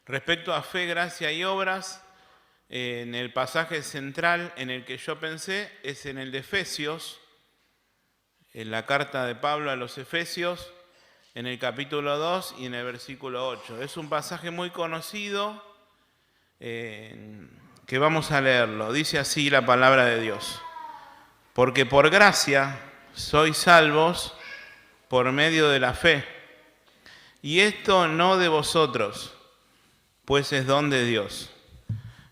Respecto a fe, gracia y obras, en el pasaje central en el que yo pensé es en el de Efesios, en la carta de Pablo a los Efesios, en el capítulo 2 y en el versículo 8. Es un pasaje muy conocido que vamos a leerlo. Dice así la palabra de Dios. Porque por gracia sois salvos por medio de la fe. Y esto no de vosotros, pues es don de Dios.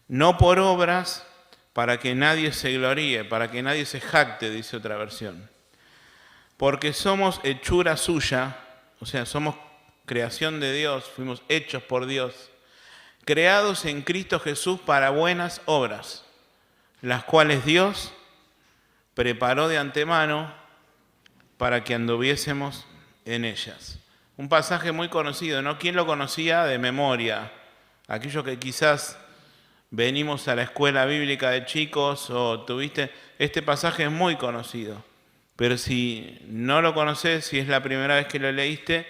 No por obras, para que nadie se gloríe, para que nadie se jacte, dice otra versión. Porque somos hechura suya, o sea, somos creación de Dios, fuimos hechos por Dios, creados en Cristo Jesús para buenas obras, las cuales Dios preparó de antemano para que anduviésemos en ellas. Un pasaje muy conocido, ¿no? ¿Quién lo conocía de memoria? Aquellos que quizás venimos a la escuela bíblica de chicos o tuviste... Este pasaje es muy conocido, pero si no lo conoces, si es la primera vez que lo leíste,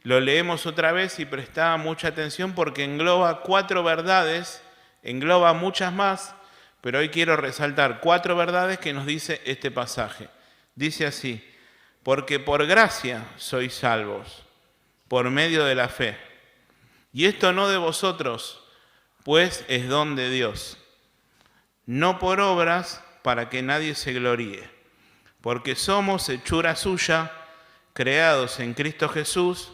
lo leemos otra vez y prestá mucha atención porque engloba 4 verdades, engloba muchas más, pero hoy quiero resaltar 4 verdades que nos dice este pasaje. Dice así: porque por gracia sois salvos, por medio de la fe. Y esto no de vosotros, pues es don de Dios. No por obras, para que nadie se gloríe. Porque somos hechura suya, creados en Cristo Jesús,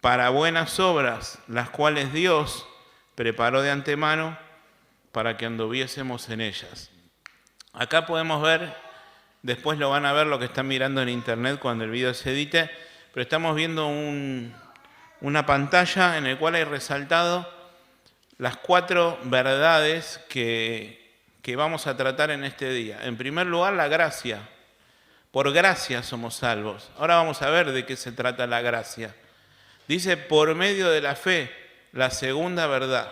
para buenas obras, las cuales Dios preparó de antemano para que anduviésemos en ellas. Acá podemos ver, después lo van a ver lo que están mirando en internet cuando el video se edite, pero estamos viendo una pantalla en la cual hay resaltado las 4 verdades que vamos a tratar en este día. En primer lugar, la gracia. Por gracia somos salvos. Ahora vamos a ver de qué se trata la gracia. Dice, por medio de la fe, la segunda verdad.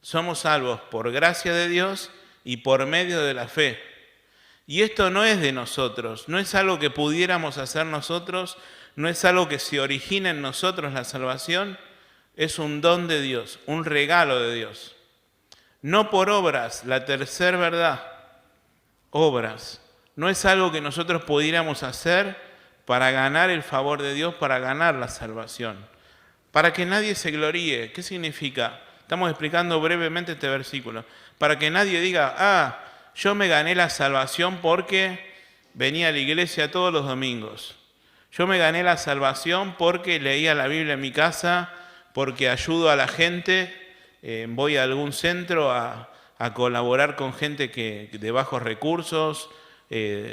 Somos salvos por gracia de Dios y por medio de la fe. Y esto no es de nosotros, no es algo que pudiéramos hacer nosotros, no es algo que se origina en nosotros la salvación, es un don de Dios, un regalo de Dios. No por obras, la tercera verdad, obras. No es algo que nosotros pudiéramos hacer para ganar el favor de Dios, para ganar la salvación. Para que nadie se gloríe. ¿Qué significa? Estamos explicando brevemente este versículo. Para que nadie diga, yo me gané la salvación porque venía a la iglesia todos los domingos. Yo me gané la salvación porque leía la Biblia en mi casa, porque ayudo a la gente, voy a algún centro a colaborar con gente de bajos recursos,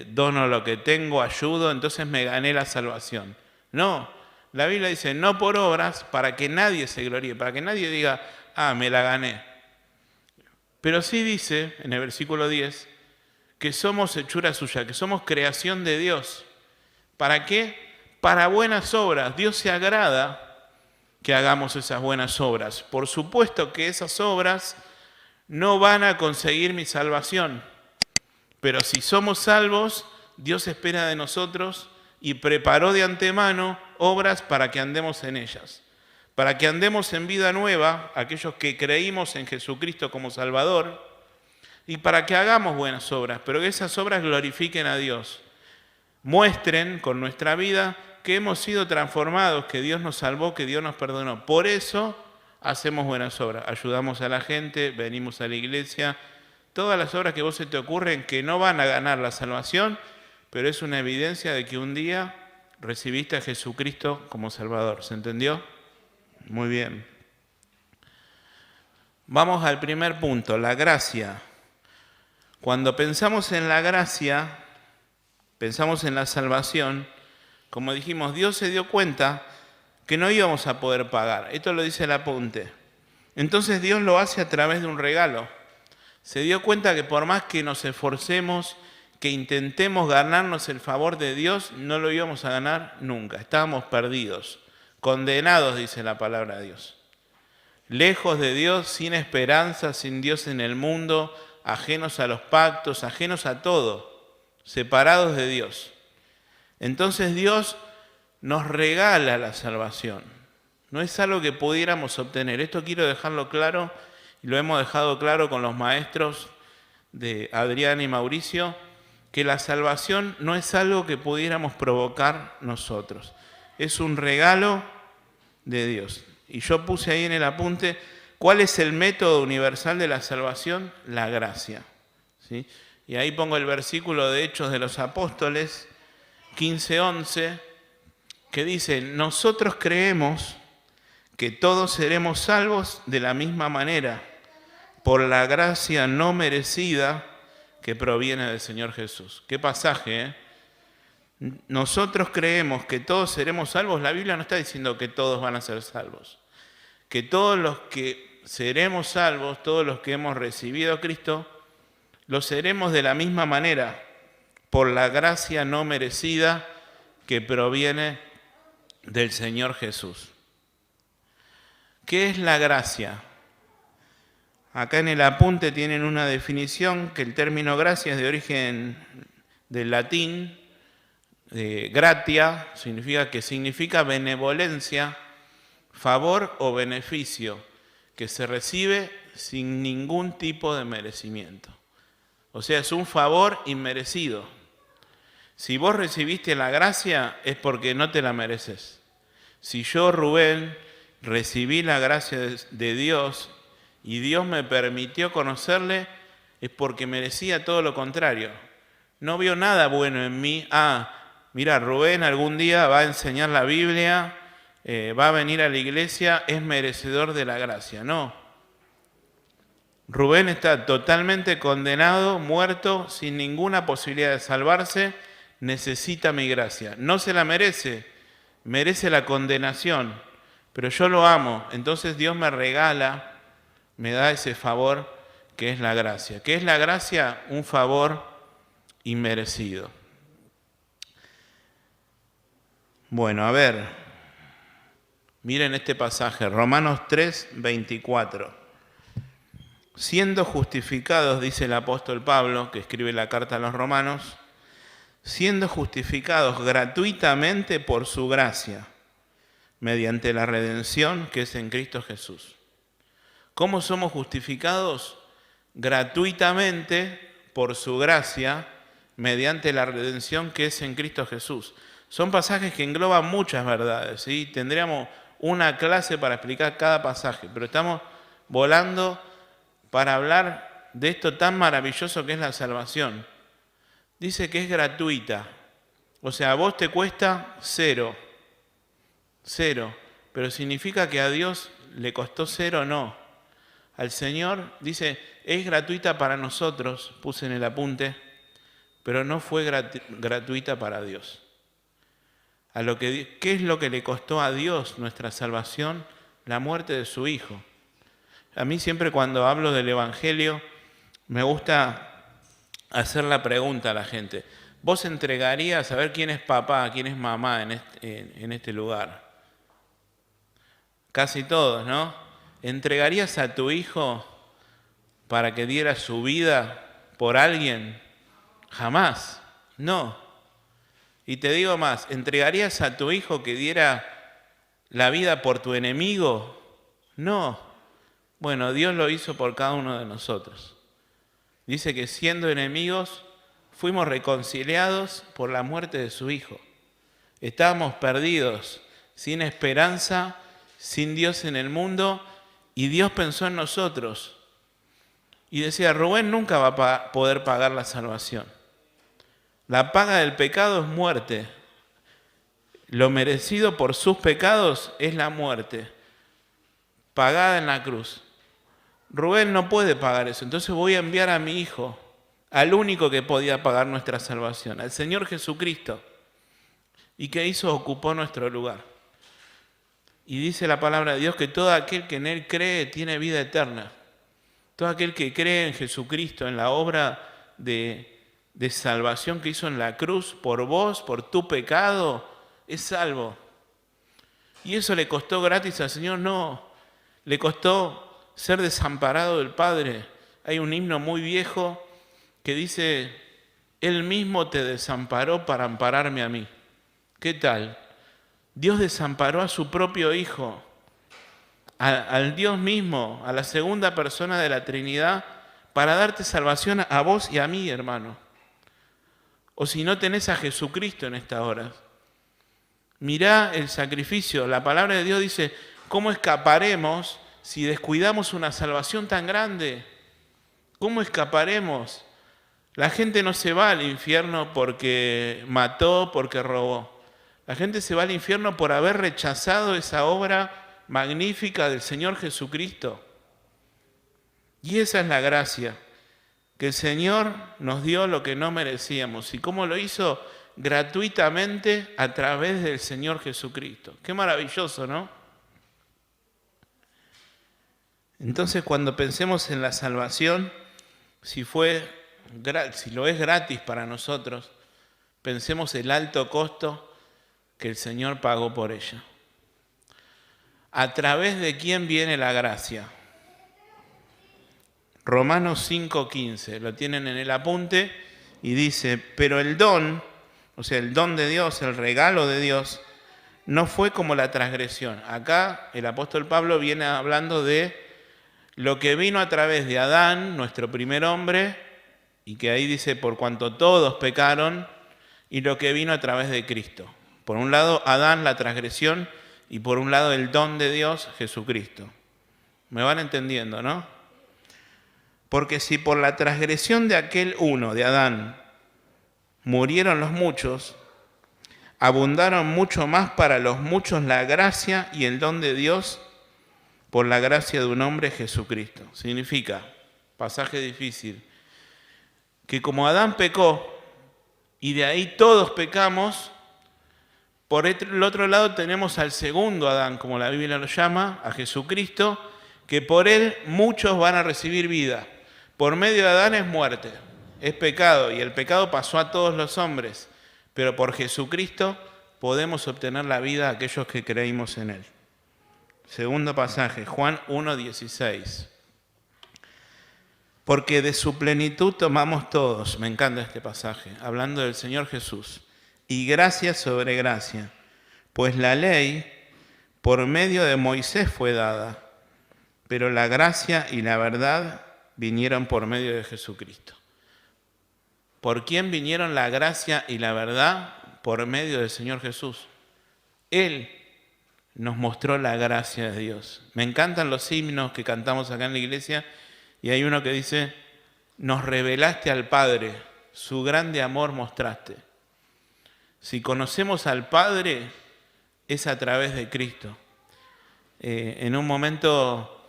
dono lo que tengo, ayudo, entonces me gané la salvación. No, la Biblia dice, no por obras, para que nadie se gloríe, para que nadie diga, me la gané. Pero sí dice, en el versículo 10, que somos hechura suya, que somos creación de Dios. ¿Para qué? Para buenas obras. Dios se agrada que hagamos esas buenas obras. Por supuesto que esas obras no van a conseguir mi salvación. Pero si somos salvos, Dios espera de nosotros y preparó de antemano obras para que andemos en ellas. Para que andemos en vida nueva, aquellos que creímos en Jesucristo como Salvador, y para que hagamos buenas obras, pero que esas obras glorifiquen a Dios. Muestren con nuestra vida que hemos sido transformados, que Dios nos salvó, que Dios nos perdonó. Por eso hacemos buenas obras. Ayudamos a la gente, venimos a la iglesia. Todas las obras que vos se te ocurren que no van a ganar la salvación, pero es una evidencia de que un día recibiste a Jesucristo como Salvador. ¿Se entendió? Muy bien. Vamos al primer punto, la gracia. Cuando pensamos en la gracia, pensamos en la salvación, como dijimos, Dios se dio cuenta que no íbamos a poder pagar. Esto lo dice el apunte. Entonces Dios lo hace a través de un regalo. Se dio cuenta que por más que nos esforcemos, que intentemos ganarnos el favor de Dios, no lo íbamos a ganar nunca. Estábamos perdidos, condenados, dice la palabra de Dios. Lejos de Dios, sin esperanza, sin Dios en el mundo, ajenos a los pactos, ajenos a todo, separados de Dios. Entonces Dios nos regala la salvación. No es algo que pudiéramos obtener. Esto quiero dejarlo claro, y lo hemos dejado claro con los maestros de Adrián y Mauricio, que la salvación no es algo que pudiéramos provocar nosotros. Es un regalo de Dios. Y yo puse ahí en el apunte, ¿cuál es el método universal de la salvación? La gracia. ¿Sí? Y ahí pongo el versículo de Hechos de los Apóstoles, 15:11, que dice, nosotros creemos que todos seremos salvos de la misma manera, por la gracia no merecida que proviene del Señor Jesús. ¿Qué pasaje, eh? Nosotros creemos que todos seremos salvos. La Biblia no está diciendo que todos van a ser salvos. Que todos los que seremos salvos, todos los que hemos recibido a Cristo, lo seremos de la misma manera, por la gracia no merecida que proviene del Señor Jesús. ¿Qué es la gracia? Acá en el apunte tienen una definición, que el término gracia es de origen del latín, gratia, significa benevolencia, favor o beneficio, que se recibe sin ningún tipo de merecimiento. O sea, es un favor inmerecido. Si vos recibiste la gracia, es porque no te la mereces. Si yo, Rubén, recibí la gracia de Dios y Dios me permitió conocerle, es porque merecía todo lo contrario. No vio nada bueno en mí. Mira, Rubén algún día va a enseñar la Biblia, va a venir a la iglesia, es merecedor de la gracia. No. Rubén está totalmente condenado, muerto, sin ninguna posibilidad de salvarse, necesita mi gracia. No se la merece, merece la condenación, pero yo lo amo. Entonces Dios me regala, me da ese favor que es la gracia. ¿Qué es la gracia? Un favor inmerecido. Bueno, a ver, miren este pasaje, Romanos 3:24. Siendo justificados, dice el apóstol Pablo, que escribe la carta a los romanos, siendo justificados gratuitamente por su gracia, mediante la redención que es en Cristo Jesús. ¿Cómo somos justificados? Gratuitamente por su gracia, mediante la redención que es en Cristo Jesús. Son pasajes que engloban muchas verdades, ¿sí? Tendríamos una clase para explicar cada pasaje, pero estamos volando para hablar de esto tan maravilloso que es la salvación. Dice que es gratuita, o sea, a vos te cuesta cero, pero significa que a Dios le costó cero, no. Al Señor, dice, es gratuita para nosotros, puse en el apunte, pero no fue gratuita para Dios. ¿Qué es lo que le costó a Dios nuestra salvación? La muerte de su Hijo. A mí siempre cuando hablo del Evangelio me gusta hacer la pregunta a la gente. ¿Vos entregarías a ver quién es papá, quién es mamá en este lugar? Casi todos, ¿no? ¿Entregarías a tu hijo para que diera su vida por alguien? Jamás, no. Y te digo más, ¿entregarías a tu hijo que diera la vida por tu enemigo? No. Bueno, Dios lo hizo por cada uno de nosotros. Dice que siendo enemigos, fuimos reconciliados por la muerte de su Hijo. Estábamos perdidos, sin esperanza, sin Dios en el mundo, y Dios pensó en nosotros. Y decía, Rubén nunca va a poder pagar la salvación. La paga del pecado es muerte. Lo merecido por sus pecados es la muerte, pagada en la cruz. Rubén no puede pagar eso, entonces voy a enviar a mi hijo, al único que podía pagar nuestra salvación, al Señor Jesucristo. ¿Y qué hizo? Ocupó nuestro lugar. Y dice la palabra de Dios que todo aquel que en Él cree tiene vida eterna. Todo aquel que cree en Jesucristo, en la obra de salvación que hizo en la cruz por vos, por tu pecado, es salvo. ¿Y eso le costó gratis al Señor? No, le costó ser desamparado del Padre. Hay un himno muy viejo que dice, Él mismo te desamparó para ampararme a mí. ¿Qué tal? Dios desamparó a su propio Hijo al Dios mismo, a la segunda persona de la Trinidad, para darte salvación a vos y a mí, hermano. O si no tenés a Jesucristo en esta hora, mirá el sacrificio. La palabra de Dios dice, ¿cómo escaparemos si descuidamos una salvación tan grande? ¿Cómo escaparemos? La gente no se va al infierno porque mató, porque robó. La gente se va al infierno por haber rechazado esa obra magnífica del Señor Jesucristo. Y esa es la gracia, que el Señor nos dio lo que no merecíamos. ¿Y cómo lo hizo? Gratuitamente a través del Señor Jesucristo. Qué maravilloso, ¿no? Entonces, cuando pensemos en la salvación, si lo es gratis para nosotros, pensemos el alto costo que el Señor pagó por ella. ¿A través de quién viene la gracia? Romanos 5:15, lo tienen en el apunte y dice, pero el don, o sea, el don de Dios, el regalo de Dios, no fue como la transgresión. Acá el apóstol Pablo viene hablando de lo que vino a través de Adán, nuestro primer hombre, y que ahí dice, por cuanto todos pecaron, y lo que vino a través de Cristo. Por un lado, Adán, la transgresión, y por un lado, el don de Dios, Jesucristo. ¿Me van entendiendo, no? Porque si por la transgresión de aquel uno, de Adán, murieron los muchos, abundaron mucho más para los muchos la gracia y el don de Dios por la gracia de un hombre, Jesucristo. Significa, pasaje difícil, que como Adán pecó y de ahí todos pecamos, por el otro lado tenemos al segundo Adán, como la Biblia lo llama, a Jesucristo, que por él muchos van a recibir vida. Por medio de Adán es muerte, es pecado, y el pecado pasó a todos los hombres, pero por Jesucristo podemos obtener la vida a aquellos que creímos en él. Segundo pasaje, Juan 1:16. Porque de su plenitud tomamos todos, me encanta este pasaje, hablando del Señor Jesús, y gracia sobre gracia, pues la ley por medio de Moisés fue dada, pero la gracia y la verdad vinieron por medio de Jesucristo. ¿Por quién vinieron la gracia y la verdad? Por medio del Señor Jesús. Él nos mostró la gracia de Dios. Me encantan los himnos que cantamos acá en la iglesia y hay uno que dice, nos revelaste al Padre, su grande amor mostraste. Si conocemos al Padre, es a través de Cristo. En un momento,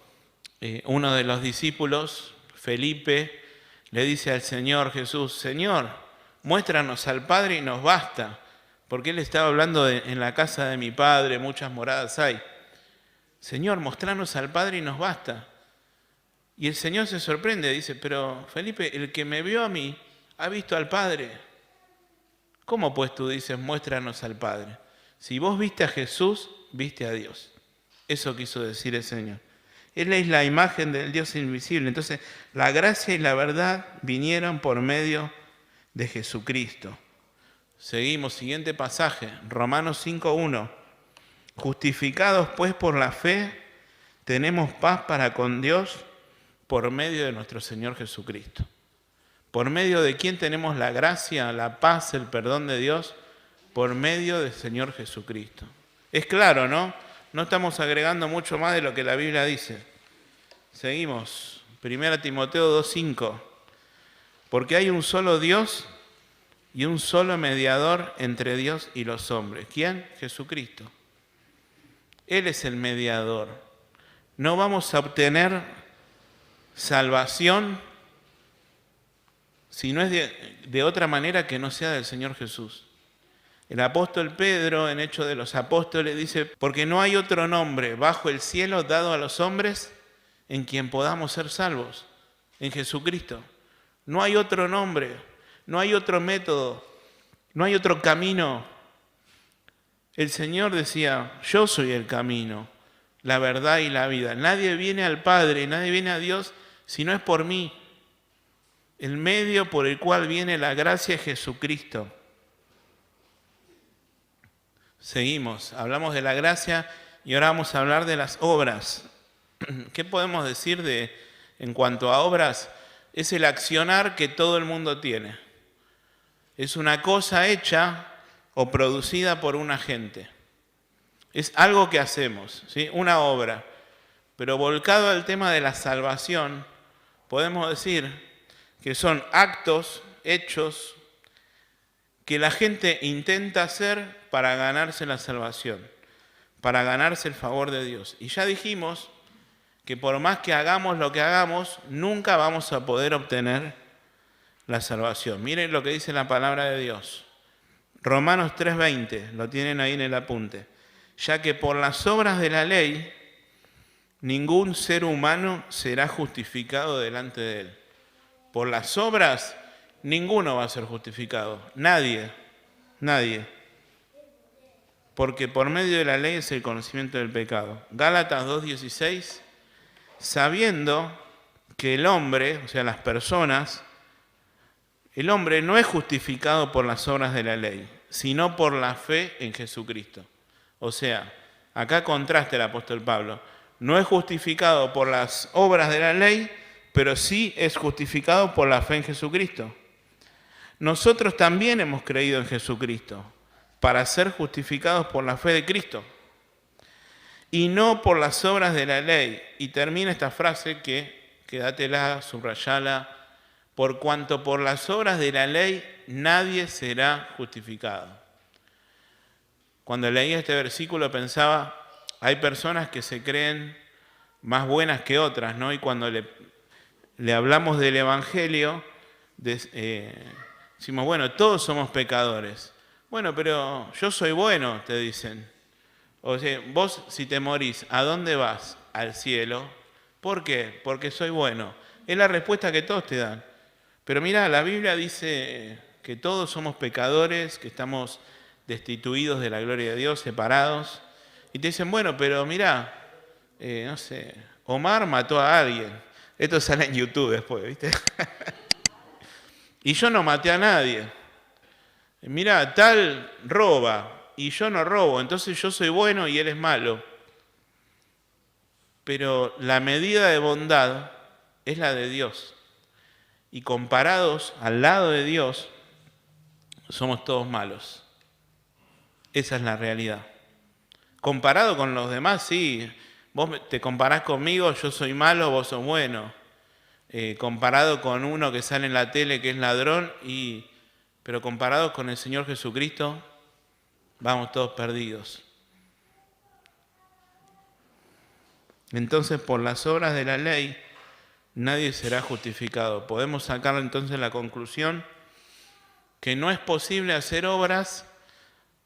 uno de los discípulos, Felipe, le dice al Señor Jesús, Señor, muéstranos al Padre y nos basta. Porque él estaba hablando en la casa de mi Padre, muchas moradas hay. Señor, mostranos al Padre y nos basta. Y el Señor se sorprende, dice, pero Felipe, el que me vio a mí, ha visto al Padre. ¿Cómo pues tú dices, muéstranos al Padre? Si vos viste a Jesús, viste a Dios. Eso quiso decir el Señor. Él es la imagen del Dios invisible. Entonces, la gracia y la verdad vinieron por medio de Jesucristo. Seguimos, siguiente pasaje, Romanos 5:1. Justificados pues por la fe, tenemos paz para con Dios por medio de nuestro Señor Jesucristo. ¿Por medio de quién tenemos la gracia, la paz, el perdón de Dios? Por medio del Señor Jesucristo. Es claro, ¿no? No estamos agregando mucho más de lo que la Biblia dice. Seguimos, 1 Timoteo 2:5. Porque hay un solo Dios y un solo mediador entre Dios y los hombres. ¿Quién? Jesucristo. Él es el mediador. No vamos a obtener salvación si no es de otra manera que no sea del Señor Jesús. El apóstol Pedro, en Hechos de los Apóstoles, dice, porque no hay otro nombre bajo el cielo dado a los hombres en quien podamos ser salvos, en Jesucristo. No hay otro nombre, no hay otro método, no hay otro camino. El Señor decía, yo soy el camino, la verdad y la vida. Nadie viene al Padre, nadie viene a Dios si no es por mí. El medio por el cual viene la gracia es Jesucristo. Seguimos, hablamos de la gracia y ahora vamos a hablar de las obras. ¿Qué podemos decir en cuanto a obras? Es el accionar que todo el mundo tiene. Es una cosa hecha o producida por un agente. Es algo que hacemos, ¿sí? Una obra. Pero volcado al tema de la salvación, podemos decir que son actos, hechos, que la gente intenta hacer para ganarse la salvación, para ganarse el favor de Dios. Y ya dijimos que por más que hagamos lo que hagamos, nunca vamos a poder obtener la salvación. Miren lo que dice la palabra de Dios. Romanos 3:20, lo tienen ahí en el apunte. Ya que por las obras de la ley, ningún ser humano será justificado delante de él. Por las obras, ninguno va a ser justificado. Nadie. Porque por medio de la ley es el conocimiento del pecado. Gálatas 2:16, sabiendo que el hombre, o sea, las personas, el hombre no es justificado por las obras de la ley, sino por la fe en Jesucristo. O sea, acá contrasta el apóstol Pablo. No es justificado por las obras de la ley, pero sí es justificado por la fe en Jesucristo. Nosotros también hemos creído en Jesucristo para ser justificados por la fe de Cristo y no por las obras de la ley. Y termina esta frase que, quédatela, subrayala, por cuanto por las obras de la ley nadie será justificado. Cuando leía este versículo pensaba, hay personas que se creen más buenas que otras, ¿no? Y cuando le hablamos del Evangelio, decimos, bueno, todos somos pecadores. Bueno, pero yo soy bueno, te dicen. O sea, vos si te morís, ¿a dónde vas? Al cielo. ¿Por qué? Porque soy bueno. Es la respuesta que todos te dan. Pero mira, la Biblia dice que todos somos pecadores, que estamos destituidos de la gloria de Dios, separados. Y te dicen, bueno, pero mira, no sé, Omar mató a alguien. Esto sale en YouTube después, ¿viste? Y yo no maté a nadie. Mira, tal roba y yo no robo, entonces yo soy bueno y él es malo. Pero la medida de bondad es la de Dios. Y comparados al lado de Dios, somos todos malos. Esa es la realidad. Comparado con los demás, sí. Vos te comparás conmigo, yo soy malo, vos sos bueno. Comparado con uno que sale en la tele que es ladrón, pero comparado con el Señor Jesucristo, vamos todos perdidos. Entonces, por las obras de la ley, nadie será justificado. Podemos sacar entonces la conclusión que no es posible hacer obras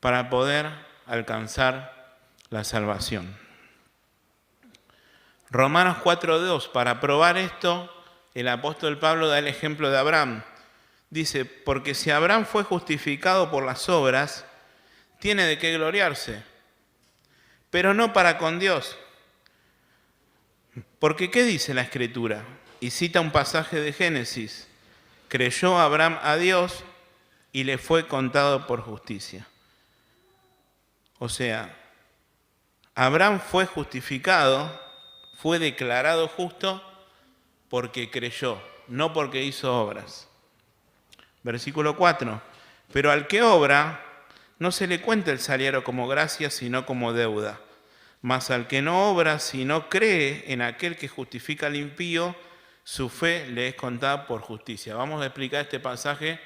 para poder alcanzar la salvación. Romanos 4:2, para probar esto, el apóstol Pablo da el ejemplo de Abraham. Dice, porque si Abraham fue justificado por las obras, tiene de qué gloriarse, pero no para con Dios. Porque ¿qué dice la Escritura? Y cita un pasaje de Génesis. Creyó Abraham a Dios y le fue contado por justicia. O sea, Abraham fue justificado, fue declarado justo porque creyó, no porque hizo obras. Versículo 4. Pero al que obra, no se le cuenta el salario como gracia, sino como deuda. Mas al que no obra, sino cree en aquel que justifica al impío, su fe le es contada por justicia. Vamos a explicar este pasaje,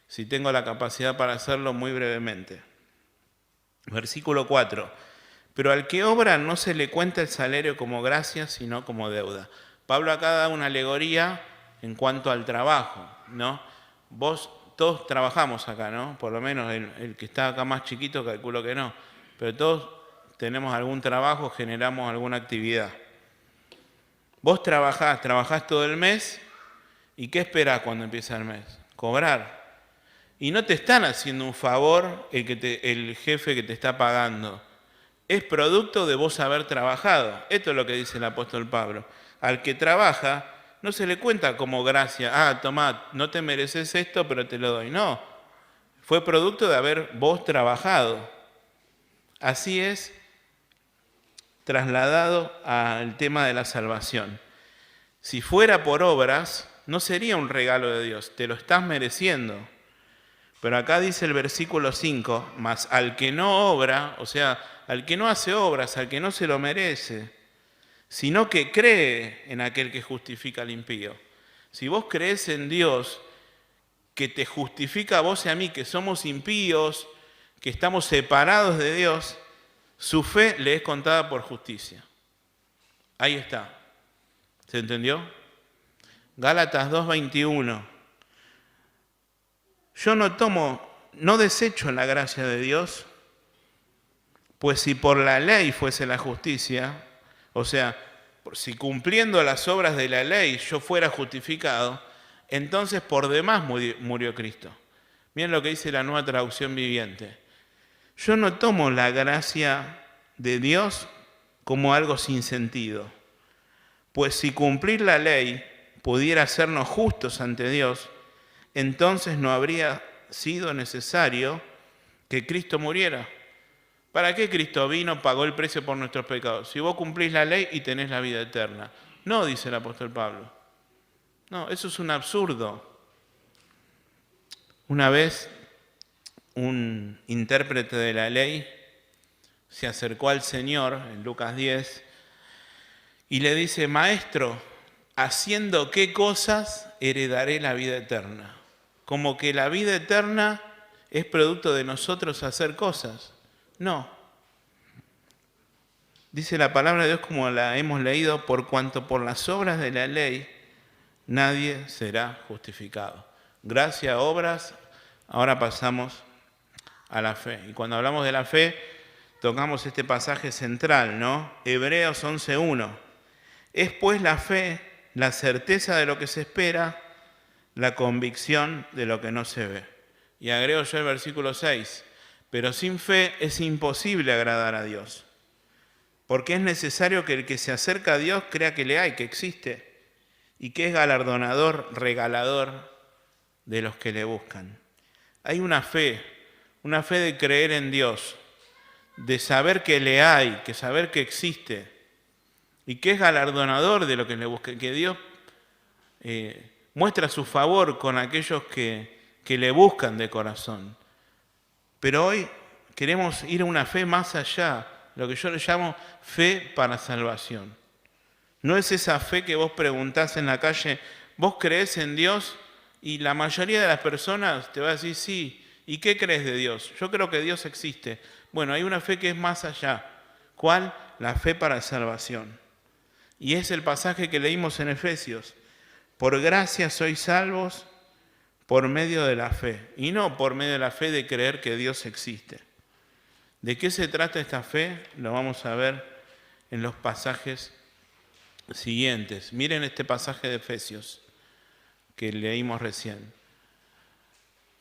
si tengo la capacidad para hacerlo, muy brevemente. Versículo 4. Pero al que obra no se le cuenta el salario como gracia, sino como deuda. Pablo acá da una alegoría en cuanto al trabajo, ¿no? Todos trabajamos acá, ¿no? Por lo menos el que está acá más chiquito, calculo que no. Pero todos tenemos algún trabajo, generamos alguna actividad. Vos trabajás todo el mes, ¿y qué esperás cuando empieza el mes? Cobrar. Y no te están haciendo un favor el jefe que te está pagando. Es producto de vos haber trabajado. Esto es lo que dice el apóstol Pablo. Al que trabaja, no se le cuenta como gracia. Ah, tomá, no te mereces esto, pero te lo doy. No, fue producto de haber vos trabajado. Así es, trasladado al tema de la salvación. Si fuera por obras, no sería un regalo de Dios, te lo estás mereciendo. Pero acá dice el versículo 5, mas al que no obra, o sea, al que no hace obras, al que no se lo merece, sino que cree en aquel que justifica al impío. Si vos creés en Dios, que te justifica a vos y a mí, que somos impíos, que estamos separados de Dios, su fe le es contada por justicia. Ahí está. ¿Se entendió? Gálatas 2:21. Yo no desecho la gracia de Dios, pues si por la ley fuese la justicia, o sea, si cumpliendo las obras de la ley yo fuera justificado, entonces por demás murió Cristo. Miren lo que dice la Nueva Traducción Viviente. Yo no tomo la gracia de Dios como algo sin sentido, pues si cumplir la ley pudiera hacernos justos ante Dios, entonces no habría sido necesario que Cristo muriera. ¿Para qué Cristo vino, pagó el precio por nuestros pecados? Si vos cumplís la ley y tenés la vida eterna. No, dice el apóstol Pablo. No, eso es un absurdo. Una vez un intérprete de la ley se acercó al Señor, en Lucas 10, y le dice, Maestro, ¿haciendo qué cosas heredaré la vida eterna? Como que la vida eterna es producto de nosotros hacer cosas. No. Dice la palabra de Dios como la hemos leído, por cuanto por las obras de la ley nadie será justificado. Gracias a obras, ahora pasamos a la fe. Y cuando hablamos de la fe, tocamos este pasaje central, ¿no? Hebreos 11:1. Es pues la fe, la certeza de lo que se espera, la convicción de lo que no se ve. Y agrego yo el versículo 6. Pero sin fe es imposible agradar a Dios, porque es necesario que el que se acerca a Dios crea que le hay, que existe, y que es galardonador, regalador de los que le buscan. Hay una fe de creer en Dios, de saber que le hay, que saber que existe, y que es galardonador de lo que le buscan, que Dios muestra su favor con aquellos que le buscan de corazón. Pero hoy queremos ir a una fe más allá, lo que yo le llamo fe para salvación. No es esa fe que vos preguntás en la calle, ¿vos creés en Dios? Y la mayoría de las personas te va a decir sí. ¿Y qué crees de Dios? Yo creo que Dios existe. Bueno, hay una fe que es más allá. ¿Cuál? La fe para salvación. Y es el pasaje que leímos en Efesios. Por gracia sois salvos por medio de la fe. Y no por medio de la fe de creer que Dios existe. ¿De qué se trata esta fe? Lo vamos a ver en los pasajes siguientes. Miren este pasaje de Efesios que leímos recién.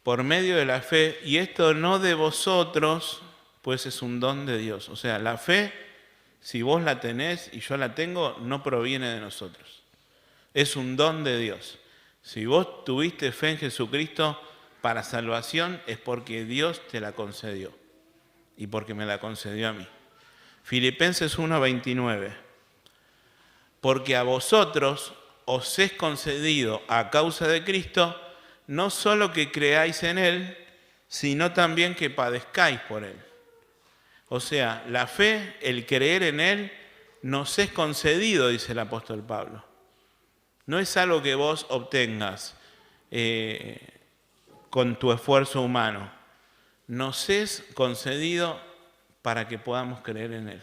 Por medio de la fe, y esto no de vosotros, pues es un don de Dios. O sea, la fe, si vos la tenés y yo la tengo, no proviene de nosotros. Es un don de Dios. Si vos tuviste fe en Jesucristo para salvación, es porque Dios te la concedió y porque me la concedió a mí. Filipenses 1:29. Porque a vosotros os es concedido a causa de Cristo, no solo que creáis en Él, sino también que padezcáis por Él. O sea, la fe, el creer en Él, nos es concedido, dice el apóstol Pablo. No es algo que vos obtengas con tu esfuerzo humano. Nos es concedido para que podamos creer en Él.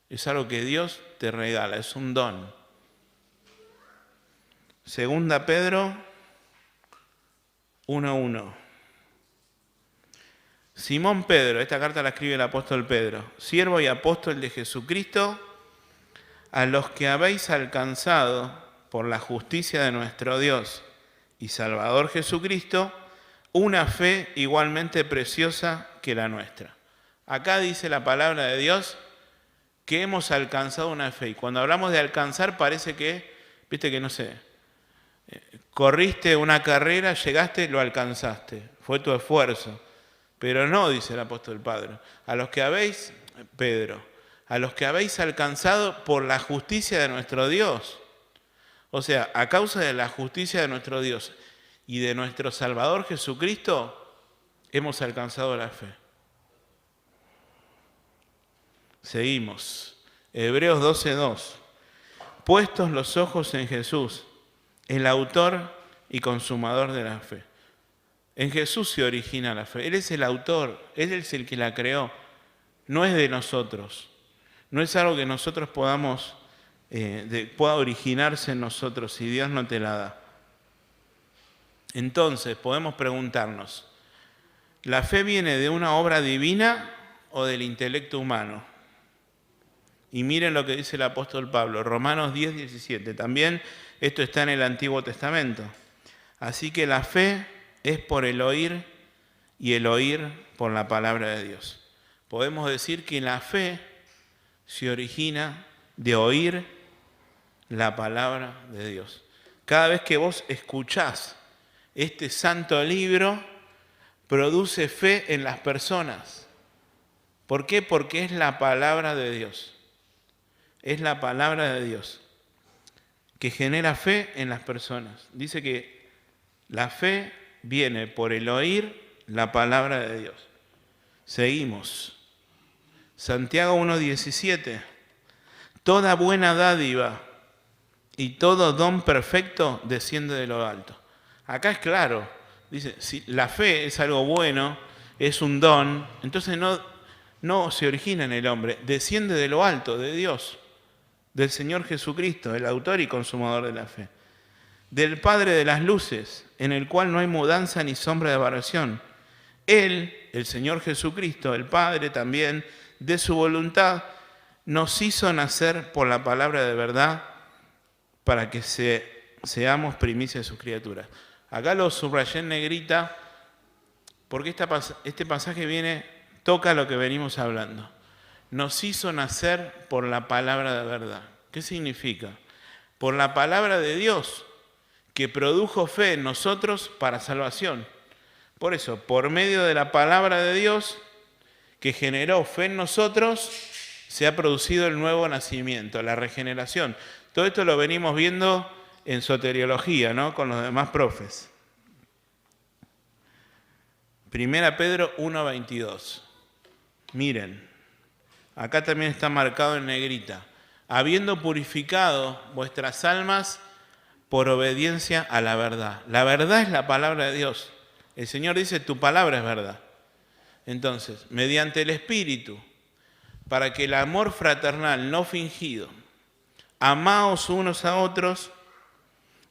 Es algo que Dios te regala, es un don. Segunda Pedro 1:1. Simón Pedro, esta carta la escribe el apóstol Pedro, siervo y apóstol de Jesucristo, a los que habéis alcanzado por la justicia de nuestro Dios y Salvador Jesucristo, una fe igualmente preciosa que la nuestra. Acá dice la palabra de Dios que hemos alcanzado una fe. Y cuando hablamos de alcanzar parece que, viste que no sé, corriste una carrera, llegaste, lo alcanzaste. Fue tu esfuerzo. Pero no, dice el apóstol Pedro. A los que habéis, Pedro, a los que habéis alcanzado por la justicia de nuestro Dios. O sea, a causa de la justicia de nuestro Dios y de nuestro Salvador Jesucristo, hemos alcanzado la fe. Seguimos. Hebreos 12:2. Puestos los ojos en Jesús, el autor y consumador de la fe. En Jesús se origina la fe. Él es el autor, Él es el que la creó. No es de nosotros. No es algo que nosotros podamos, pueda originarse en nosotros si Dios no te la da. Entonces podemos preguntarnos, ¿la fe viene de una obra divina o del intelecto humano? Y miren lo que dice el apóstol Pablo, Romanos 10:17. También esto está en el Antiguo Testamento. Así que la fe es por el oír y el oír por la palabra de Dios. Podemos decir que la fe se origina de oír la palabra de Dios. Cada vez que vos escuchás este santo libro, produce fe en las personas. ¿Por qué? Porque es la palabra de Dios. Es la palabra de Dios que genera fe en las personas. Dice que la fe viene por el oír la palabra de Dios. Seguimos. Santiago 1:17. Toda buena dádiva y todo don perfecto desciende de lo alto. Acá es claro. Dice, si la fe es algo bueno, es un don, entonces no se origina en el hombre, desciende de lo alto, de Dios, del Señor Jesucristo, el autor y consumador de la fe, del Padre de las luces, en el cual no hay mudanza ni sombra de variación. Él, el Señor Jesucristo, el Padre también, de su voluntad, nos hizo nacer por la palabra de verdad para que seamos primicia de sus criaturas. Acá lo subrayé en negrita porque este pasaje toca lo que venimos hablando. Nos hizo nacer por la palabra de verdad. ¿Qué significa? Por la palabra de Dios, que produjo fe en nosotros para salvación. Por eso, por medio de la palabra de Dios, que generó fe en nosotros, se ha producido el nuevo nacimiento, la regeneración. Todo esto lo venimos viendo en soteriología, ¿no? Con los demás profes. 1 Pedro 1:22. Miren, acá también está marcado en negrita. Habiendo purificado vuestras almas por obediencia a la verdad. La verdad es la palabra de Dios. El Señor dice, tu palabra es verdad. Entonces, mediante el Espíritu, para que el amor fraternal no fingido, amaos unos a otros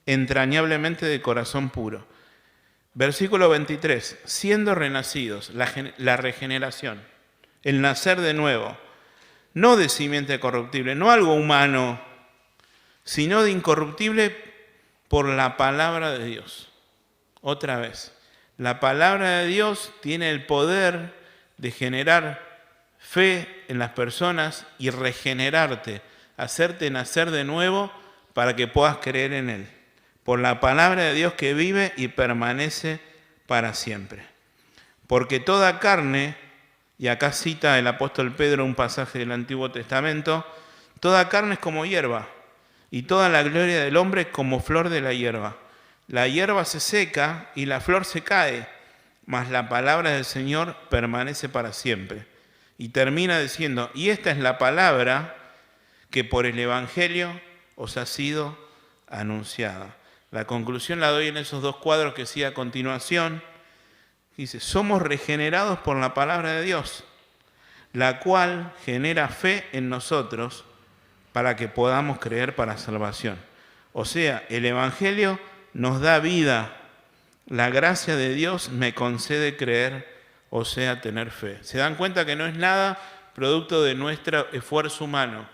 entrañablemente de corazón puro. Versículo 23, siendo renacidos, la regeneración, el nacer de nuevo, no de simiente corruptible, no algo humano, sino de incorruptible por la palabra de Dios. Otra vez, la palabra de Dios tiene el poder de generar fe en las personas y regenerarte, hacerte nacer de nuevo para que puedas creer en Él. Por la palabra de Dios que vive y permanece para siempre. Porque toda carne, y acá cita el apóstol Pedro un pasaje del Antiguo Testamento, toda carne es como hierba, y toda la gloria del hombre es como flor de la hierba. La hierba se seca y la flor se cae, mas la palabra del Señor permanece para siempre. Y termina diciendo, y esta es la palabra que por el Evangelio os ha sido anunciada. La conclusión la doy en esos dos cuadros que sigue a continuación. Dice, somos regenerados por la palabra de Dios, la cual genera fe en nosotros para que podamos creer para salvación. O sea, el Evangelio nos da vida. La gracia de Dios me concede creer, o sea, tener fe. ¿Se dan cuenta que no es nada producto de nuestro esfuerzo humano?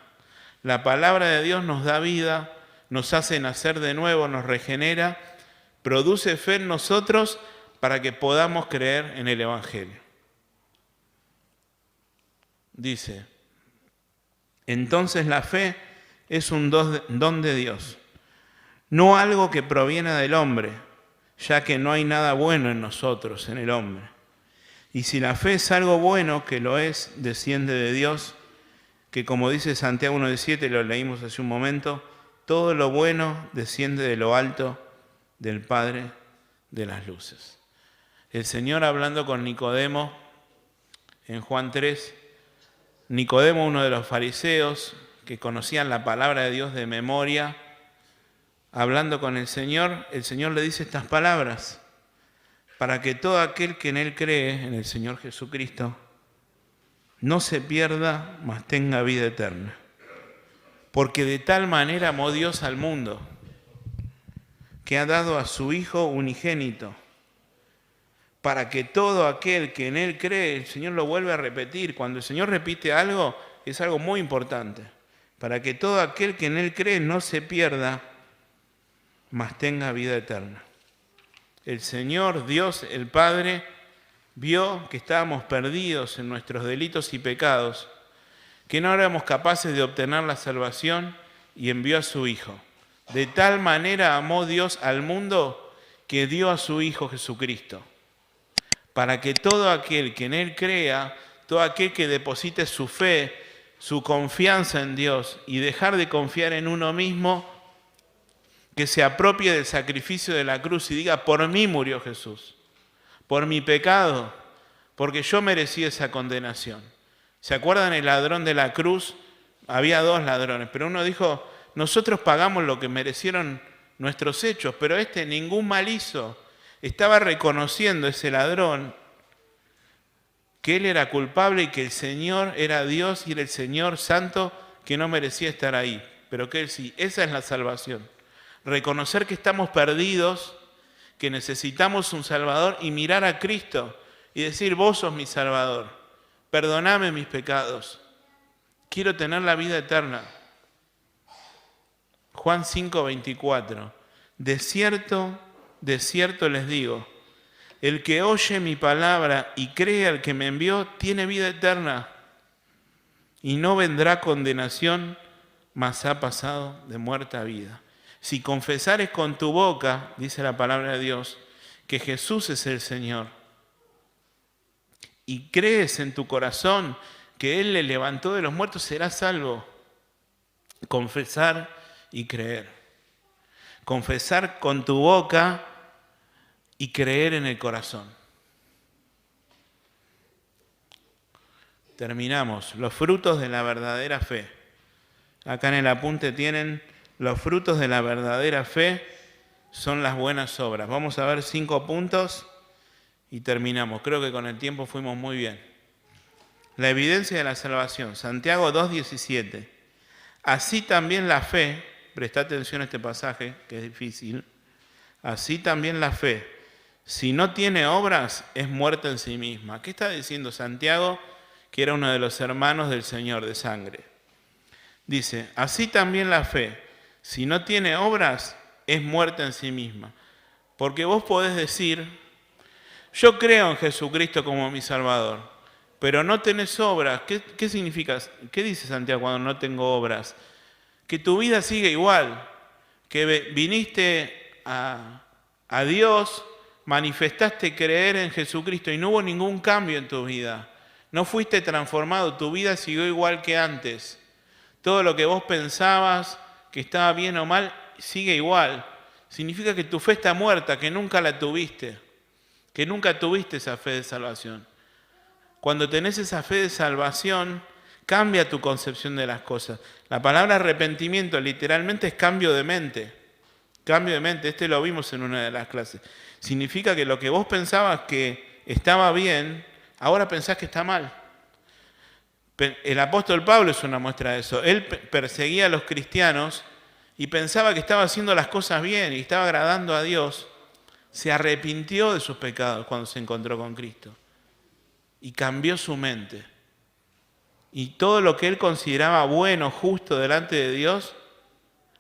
La palabra de Dios nos da vida, nos hace nacer de nuevo, nos regenera, produce fe en nosotros para que podamos creer en el Evangelio. Dice, entonces la fe es un don de Dios, no algo que proviene del hombre, ya que no hay nada bueno en nosotros, en el hombre. Y si la fe es algo bueno, que lo es, desciende de Dios, que como dice Santiago 1:17, lo leímos hace un momento, todo lo bueno desciende de lo alto del Padre de las luces. El Señor hablando con Nicodemo en Juan 3, Nicodemo, uno de los fariseos que conocían la palabra de Dios de memoria, hablando con el Señor le dice estas palabras: para que todo aquel que en Él cree, en el Señor Jesucristo, no se pierda, mas tenga vida eterna. Porque de tal manera amó Dios al mundo, que ha dado a su Hijo unigénito, para que todo aquel que en Él cree, el Señor lo vuelve a repetir. Cuando el Señor repite algo, es algo muy importante. Para que todo aquel que en Él cree no se pierda, mas tenga vida eterna. El Señor, Dios, el Padre, vio que estábamos perdidos en nuestros delitos y pecados, que no éramos capaces de obtener la salvación y envió a su Hijo. De tal manera amó Dios al mundo que dio a su Hijo Jesucristo, para que todo aquel que en Él crea, todo aquel que deposite su fe, su confianza en Dios y dejar de confiar en uno mismo, que se apropie del sacrificio de la cruz y diga: por mí murió Jesús, por mi pecado, porque yo merecía esa condenación. ¿Se acuerdan el ladrón de la cruz? Había dos ladrones, pero uno dijo: nosotros pagamos lo que merecieron nuestros hechos, pero este ningún mal hizo. Estaba reconociendo ese ladrón que él era culpable y que el Señor era Dios y era el Señor santo, que no merecía estar ahí, pero que él sí. Esa es la salvación. Reconocer que estamos perdidos, que necesitamos un Salvador y mirar a Cristo y decir: vos sos mi Salvador, perdoname mis pecados, quiero tener la vida eterna. Juan 5:24, de cierto les digo, el que oye mi palabra y cree al que me envió, tiene vida eterna y no vendrá condenación, mas ha pasado de muerte a vida. Si confesares con tu boca, dice la palabra de Dios, que Jesús es el Señor, y crees en tu corazón que Él le levantó de los muertos, serás salvo. Confesar y creer. Confesar con tu boca y creer en el corazón. Terminamos. Los frutos de la verdadera fe. Acá en el apunte tienen: los frutos de la verdadera fe son las buenas obras. Vamos a ver 5 puntos y terminamos. Creo que con el tiempo fuimos muy bien. La evidencia de la salvación. Santiago 2:17. Así también la fe, presta atención a este pasaje que es difícil, así también la fe, si no tiene obras, es muerta en sí misma. ¿Qué está diciendo Santiago, que era uno de los hermanos del Señor de sangre? Dice: así también la fe, si no tiene obras, es muerta en sí misma. Porque vos podés decir: yo creo en Jesucristo como mi Salvador, pero no tenés obras. ¿Qué significa? ¿Qué dice Santiago cuando no tengo obras? Que tu vida sigue igual, que viniste a Dios, manifestaste creer en Jesucristo y no hubo ningún cambio en tu vida. No fuiste transformado, tu vida siguió igual que antes. Todo lo que vos pensabas que estaba bien o mal, sigue igual. Significa que tu fe está muerta, que nunca la tuviste, que nunca tuviste esa fe de salvación. Cuando tenés esa fe de salvación, cambia tu concepción de las cosas. La palabra arrepentimiento literalmente es cambio de mente. Cambio de mente, este lo vimos en una de las clases. Significa que lo que vos pensabas que estaba bien, ahora pensás que está mal. El apóstol Pablo es una muestra de eso. Él perseguía a los cristianos y pensaba que estaba haciendo las cosas bien y estaba agradando a Dios. Se arrepintió de sus pecados cuando se encontró con Cristo y cambió su mente. Y todo lo que él consideraba bueno, justo delante de Dios,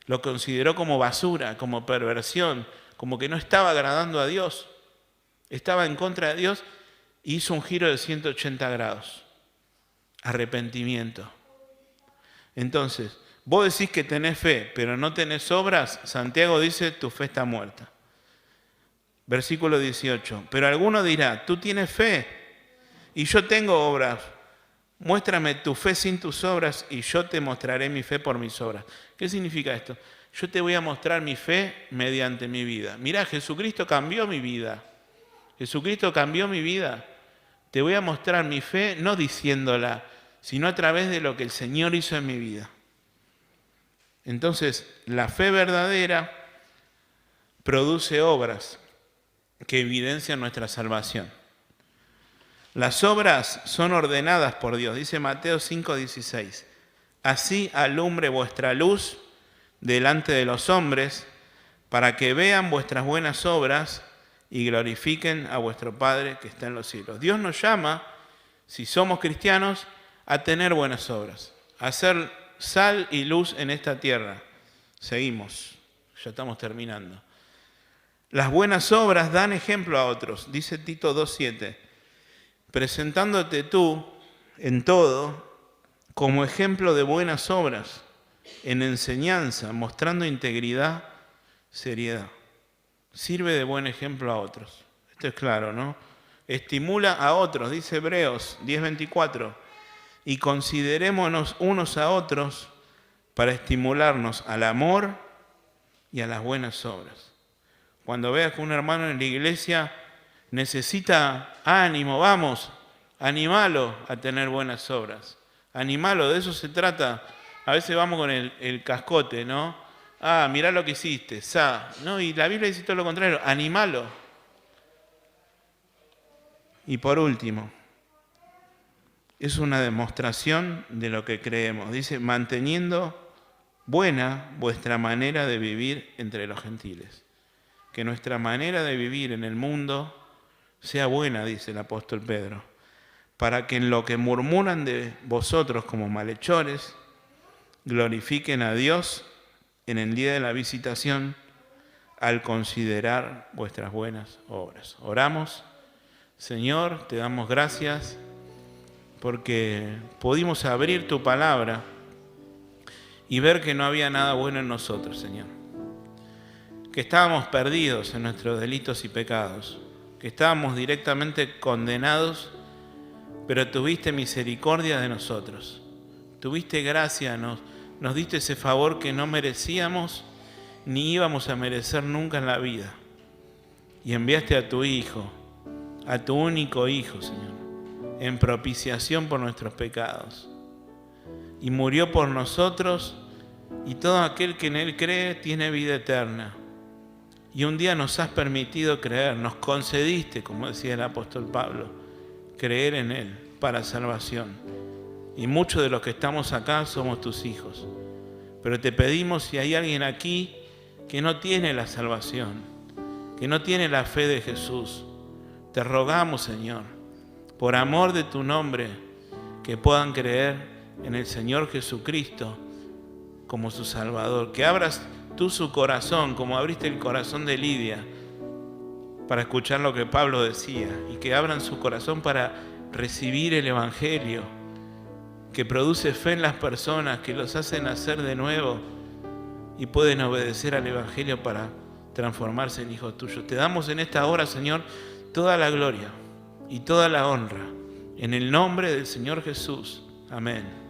lo consideró como basura, como perversión, como que no estaba agradando a Dios. Estaba en contra de Dios y hizo un giro de 180 grados. Arrepentimiento. Entonces, vos decís que tenés fe, pero no tenés obras. Santiago dice: tu fe está muerta. Versículo 18. Pero alguno dirá: tú tienes fe y yo tengo obras. Muéstrame tu fe sin tus obras y yo te mostraré mi fe por mis obras. ¿Qué significa esto? Yo te voy a mostrar mi fe mediante mi vida. Mirá, Jesucristo cambió mi vida. Jesucristo cambió mi vida. Te voy a mostrar mi fe no diciéndola, sino a través de lo que el Señor hizo en mi vida. Entonces, la fe verdadera produce obras que evidencian nuestra salvación. Las obras son ordenadas por Dios, dice Mateo 5:16. Así alumbre vuestra luz delante de los hombres, para que vean vuestras buenas obras y glorifiquen a vuestro Padre que está en los cielos. Dios nos llama, si somos cristianos, a tener buenas obras, a ser sal y luz en esta tierra. Seguimos, ya estamos terminando. Las buenas obras dan ejemplo a otros, dice Tito 2:7, presentándote tú en todo como ejemplo de buenas obras, en enseñanza, mostrando integridad, seriedad. Sirve de buen ejemplo a otros. Esto es claro, ¿no? Estimula a otros, dice Hebreos 10:24, y considerémonos unos a otros para estimularnos al amor y a las buenas obras. Cuando veas que un hermano en la iglesia necesita ánimo, vamos, animalo a tener buenas obras. Animalo, de eso se trata. A veces vamos con el cascote, ¿no? Ah, mirá lo que hiciste, no, y la Biblia dice todo lo contrario, animalo. Y por último, es una demostración de lo que creemos. Dice, manteniendo buena vuestra manera de vivir entre los gentiles. Que nuestra manera de vivir en el mundo sea buena, dice el apóstol Pedro, para que en lo que murmuran de vosotros como malhechores, glorifiquen a Dios en el día de la visitación al considerar vuestras buenas obras. Oramos. Señor, te damos gracias porque pudimos abrir tu palabra y ver que no había nada bueno en nosotros, Señor. Que estábamos perdidos en nuestros delitos y pecados, que estábamos directamente condenados, pero tuviste misericordia de nosotros. Tuviste gracia, nos diste ese favor que no merecíamos ni íbamos a merecer nunca en la vida. Y enviaste a tu Hijo, a tu único Hijo, Señor, en propiciación por nuestros pecados. Y murió por nosotros, y todo aquel que en Él cree tiene vida eterna. Y un día nos has permitido creer, nos concediste, como decía el apóstol Pablo, creer en Él para salvación. Y muchos de los que estamos acá somos tus hijos. Pero te pedimos, si hay alguien aquí que no tiene la salvación, que no tiene la fe de Jesús, te rogamos, Señor, por amor de tu nombre, que puedan creer en el Señor Jesucristo como su Salvador. Que abras tú su corazón, como abriste el corazón de Lidia, para escuchar lo que Pablo decía, y que abran su corazón para recibir el Evangelio, que produce fe en las personas, que los hace nacer de nuevo y pueden obedecer al Evangelio para transformarse en hijos tuyos. Te damos en esta hora, Señor, toda la gloria y toda la honra, en el nombre del Señor Jesús. Amén.